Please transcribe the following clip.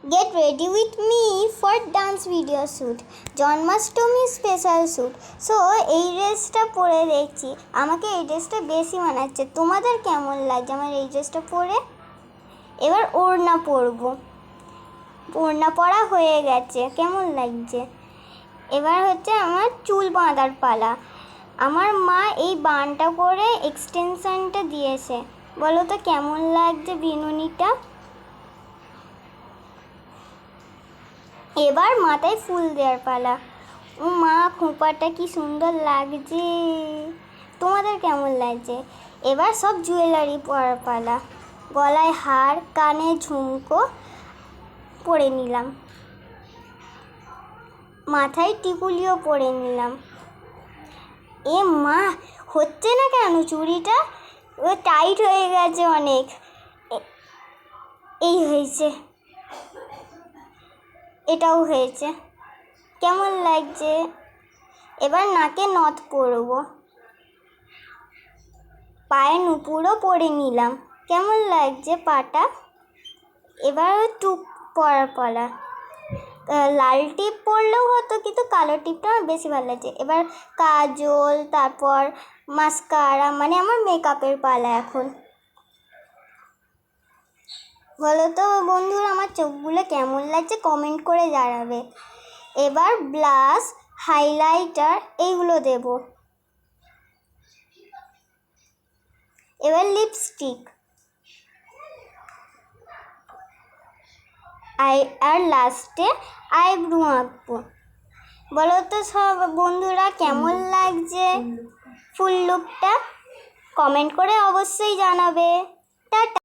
Get ready with me for dance video shoot, Janmashtami special shoot. So এই ড্রেসটা পরে দেখছি, আমাকে এই ড্রেসটা বেশি মানাচ্ছে। তোমাদের কেমন লাগছে আমার এই ড্রেসটা পরে? এবার ওড়না পরবো, ওড়না পরা হয়ে গেছে, কেমন লাগছে? এবার হচ্ছে আমার চুল বাঁধার পালা। আমার মা এই বানটা করে এক্সটেনশনটা দিয়েছে, বলো তো কেমন লাগছে বিনুনিটা? এবার মাথায় ফুল দেওয়ার পালা। ও মা, খোঁপাটা কি সুন্দর লাগছে, তোমাদের কেমন লাগছে? এবার সব জুয়েলারি পরার পালা, গলায় হার, কানে ঝুমকো পরে নিলাম, মাথায় টিকুলিও পরে নিলাম। এ মা, হচ্ছে না কেন চুড়িটা? ও টাইট হয়ে গেছে অনেক। এই হয়েছে, এটাও হয়েছে, কেমন লাগছে? এবার নাকে নথ পরবো, পায়ে নুপুরও পরে নিলাম, কেমন লাগছে পাটা? এবার টুপ পরার পালা। লাল টিপ পরলেও হতো, কিন্তু কালো টিপটা আমার বেশি ভালো লাগছে। এবার কাজল, তারপর মাস্কারা, মানে আমার মেকআপের পালা এখন। বলো তো বন্ধুরা, আমার চোখগুলো কেমন লাগছে কমেন্ট করে জানাবে। এবার ব্লাশ, হাইলাইটার এইগুলো দেব। এবার লিপস্টিক, আর লাস্টে আইব্রু আঁকবো। বলো তো সব বন্ধুরা কেমন লাগছে ফুল লুকটা? কমেন্ট করে অবশ্যই জানাবে। টাটা।